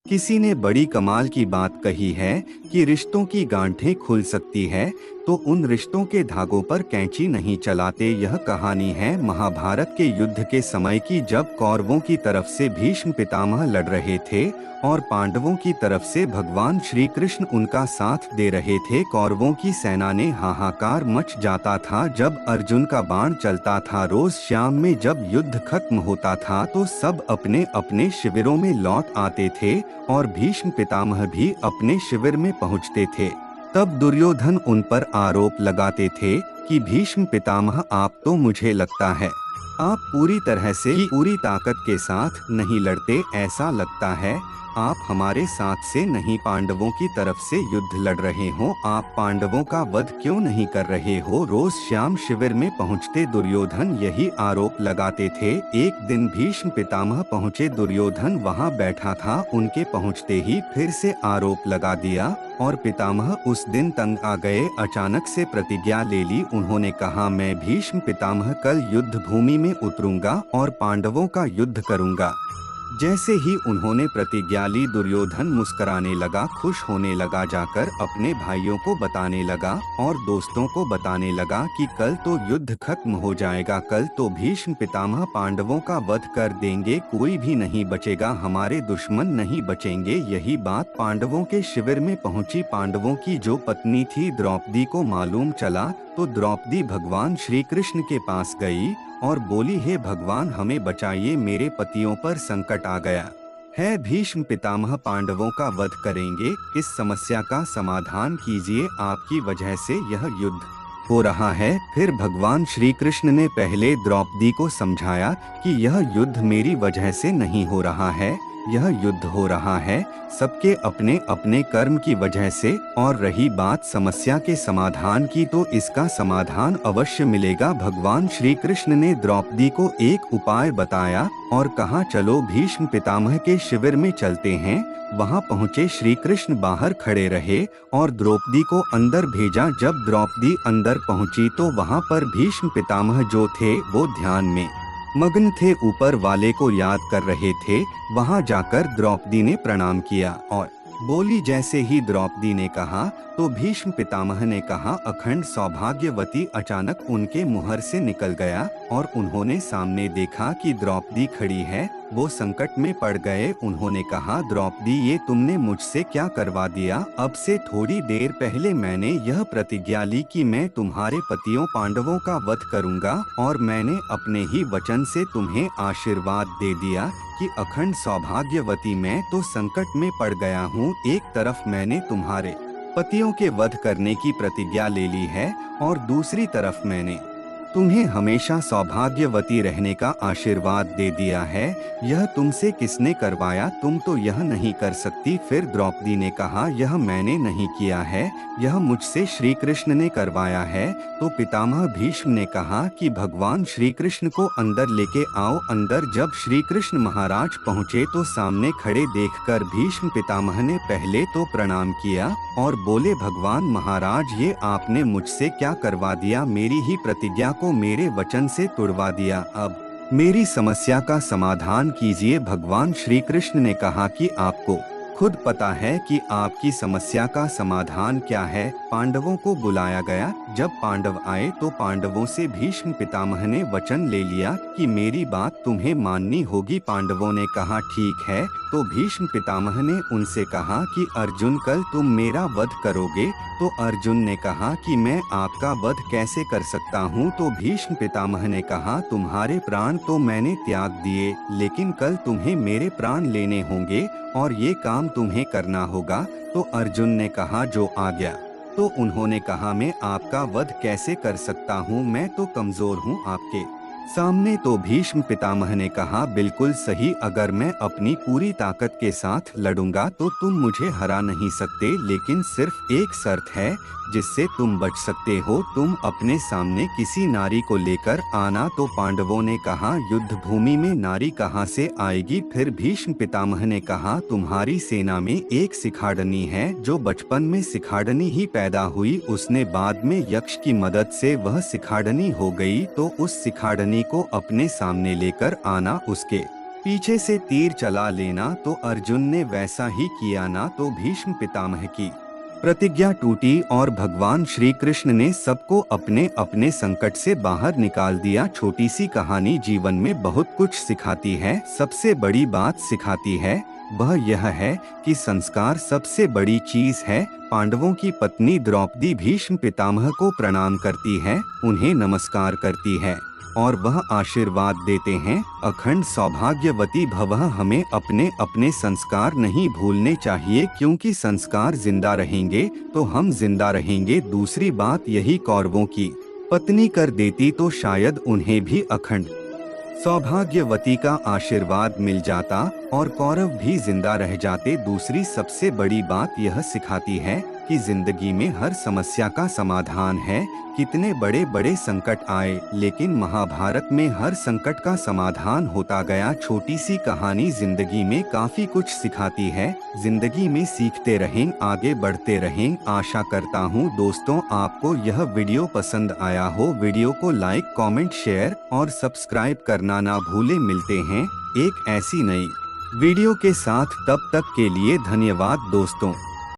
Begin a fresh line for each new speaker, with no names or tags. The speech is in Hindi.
किसी ने बड़ी कमाल की बात कही है कि रिश्तों की गांठें खुल सकती है तो उन रिश्तों के धागों पर कैंची नहीं चलाते। यह कहानी है महाभारत के युद्ध के समय की, जब कौरवों की तरफ से भीष्म पितामह लड़ रहे थे और पांडवों की तरफ से भगवान श्री कृष्ण उनका साथ दे रहे थे। कौरवों की सेना ने हाहाकार मच जाता था जब अर्जुन का बाण चलता था। रोज शाम में जब युद्ध खत्म होता था तो सब अपने अपने शिविरों में लौट आते थे और भीष्म पितामह भी अपने शिविर में पहुंचते थे। तब दुर्योधन उन पर आरोप लगाते थे कि भीष्म पितामह, आप तो मुझे लगता है आप पूरी तरह से पूरी ताकत के साथ नहीं लड़ते। ऐसा लगता है आप हमारे साथ से नहीं, पांडवों की तरफ से युद्ध लड़ रहे हो। आप पांडवों का वध क्यों नहीं कर रहे हो? रोज शाम शिविर में पहुंचते दुर्योधन यही आरोप लगाते थे। एक दिन भीष्म पितामह पहुंचे, दुर्योधन वहां बैठा था। उनके पहुंचते ही फिर से आरोप लगा दिया और पितामह उस दिन तंग आ गए। अचानक से प्रतिज्ञा ले ली। उन्होंने कहा, मैं भीष्म पितामह कल युद्ध भूमि में उतरूंगा और पांडवों का युद्ध करूंगा। जैसे ही उन्होंने प्रतिज्ञा ली, दुर्योधन मुस्कुराने लगा, खुश होने लगा, जाकर अपने भाइयों को बताने लगा और दोस्तों को बताने लगा कि कल तो युद्ध खत्म हो जाएगा, कल तो भीष्म पितामह पांडवों का वध कर देंगे, कोई भी नहीं बचेगा, हमारे दुश्मन नहीं बचेंगे। यही बात पांडवों के शिविर में पहुंची। पांडवों की जो पत्नी थी द्रौपदी को मालूम चला तो द्रौपदी भगवान श्री कृष्ण के पास गई और बोली, हे भगवान, हमें बचाइए, मेरे पतियों पर संकट आ गया है। भीष्म पितामह पांडवों का वध करेंगे, इस समस्या का समाधान कीजिए, आपकी वजह से यह युद्ध हो रहा है। फिर भगवान श्री कृष्ण ने पहले द्रौपदी को समझाया कि यह युद्ध मेरी वजह से नहीं हो रहा है, यह युद्ध हो रहा है सबके अपने अपने कर्म की वजह से। और रही बात समस्या के समाधान की, तो इसका समाधान अवश्य मिलेगा। भगवान श्री कृष्ण ने द्रौपदी को एक उपाय बताया और कहा, चलो भीष्म पितामह के शिविर में चलते हैं। वहां पहुंचे श्री कृष्ण बाहर खड़े रहे और द्रौपदी को अंदर भेजा। जब द्रौपदी अंदर पहुंची तो वहां पर भीष्म पितामह जो थे वो ध्यान में मग्न थे, ऊपर वाले को याद कर रहे थे। वहां जाकर द्रौपदी ने प्रणाम किया और बोली। जैसे ही द्रौपदी ने कहा तो भीष्म पितामह ने कहा, अखंड सौभाग्यवती। अचानक उनके मुहर से निकल गया और उन्होंने सामने देखा कि द्रौपदी खड़ी है। वो संकट में पड़ गए। उन्होंने कहा, द्रौपदी, ये तुमने मुझसे क्या करवा दिया? अब से थोड़ी देर पहले मैंने यह प्रतिज्ञा ली कि मैं तुम्हारे पतियों पांडवों का वध करूंगा और मैंने अपने ही वचन से तुम्हें आशीर्वाद दे दिया कि अखंड सौभाग्यवती। मैं तो संकट में पड़ गया हूँ। एक तरफ मैंने तुम्हारे पतियों के वध करने की प्रतिज्ञा ले ली है और दूसरी तरफ मैंने तुम्हें हमेशा सौभाग्यवती रहने का आशीर्वाद दे दिया है। यह तुमसे किसने करवाया? तुम तो यह नहीं कर सकती। फिर द्रौपदी ने कहा, यह मैंने नहीं किया है, यह मुझसे श्री कृष्ण ने करवाया है। तो पितामह भीष्म ने कहा कि भगवान श्री कृष्ण को अंदर लेके आओ। अंदर जब श्री कृष्ण महाराज पहुँचे तो सामने खड़े देखकर भीष्म पितामह ने पहले तो प्रणाम किया और बोले, भगवान महाराज, ये आपने मुझसे क्या करवा दिया? मेरी ही प्रतिज्ञा को मेरे वचन से तुड़वा दिया। अब मेरी समस्या का समाधान कीजिए। भगवान श्री कृष्ण ने कहा कि आपको खुद पता है कि आपकी समस्या का समाधान क्या है। पांडवों को बुलाया गया। जब पांडव आए तो पांडवों से भीष्म पितामह ने वचन ले लिया कि मेरी बात तुम्हें माननी होगी। पांडवों ने कहा, ठीक है। तो भीष्म पितामह ने उनसे कहा कि अर्जुन, कल तुम मेरा वध करोगे? तो अर्जुन ने कहा कि मैं आपका वध कैसे कर सकता हूँ? तो भीष्म पितामह ने कहा, तुम्हारे प्राण तो मैंने त्याग दिए, लेकिन कल तुम्हें मेरे प्राण लेने होंगे और ये काम तुम्हें करना होगा। तो अर्जुन ने कहा, जो आज्ञा। तो उन्होंने कहा, मैं आपका वध कैसे कर सकता हूँ? मैं तो कमजोर हूँ आपके सामने। तो भीष्म पितामह ने कहा, बिल्कुल सही, अगर मैं अपनी पूरी ताकत के साथ लड़ूंगा तो तुम मुझे हरा नहीं सकते, लेकिन सिर्फ एक शर्त है जिससे तुम बच सकते हो, तुम अपने सामने किसी नारी को लेकर आना। तो पांडवों ने कहा, युद्ध भूमि में नारी कहाँ से आएगी? फिर भीष्म पितामह ने कहा, तुम्हारी सेना में एक सिखाड़नी है जो बचपन में सिखाड़नी ही पैदा हुई, उसने बाद में यक्ष की मदद से वह सिखाड़नी हो गई, तो उस सिखाड़नी को अपने सामने लेकर आना। उसके पीछे से तीर चला लेना तो अर्जुन ने वैसा ही किया ना तो भीष्म पितामह की प्रतिज्ञा टूटी और भगवान श्री कृष्ण ने सबको अपने अपने संकट से बाहर निकाल दिया। छोटी सी कहानी जीवन में बहुत कुछ सिखाती है। सबसे बड़ी बात सिखाती है वह यह है कि संस्कार सबसे बड़ी चीज है। पांडवों की पत्नी द्रौपदी भीष्म पितामह को प्रणाम करती है, उन्हें नमस्कार करती है और वह आशीर्वाद देते हैं, अखंड सौभाग्यवती भवः। हमें अपने अपने संस्कार नहीं भूलने चाहिए, क्योंकि संस्कार जिंदा रहेंगे तो हम जिंदा रहेंगे। दूसरी बात यही कौरवों की पत्नी कर देती तो शायद उन्हें भी अखंड सौभाग्यवती का आशीर्वाद मिल जाता और कौरव भी जिंदा रह जाते। दूसरी सबसे बड़ी बात यह सिखाती है कि जिंदगी में हर समस्या का समाधान है। कितने बड़े बड़े संकट आए, लेकिन महाभारत में हर संकट का समाधान होता गया। छोटी सी कहानी जिंदगी में काफी कुछ सिखाती है। जिंदगी में सीखते रहें, आगे बढ़ते रहें। आशा करता हूँ दोस्तों आपको यह वीडियो पसंद आया हो। वीडियो को लाइक, कमेंट, शेयर और सब्सक्राइब करना ना भूलें। मिलते हैं एक ऐसी नई वीडियो के साथ, तब तक के लिए धन्यवाद दोस्तों।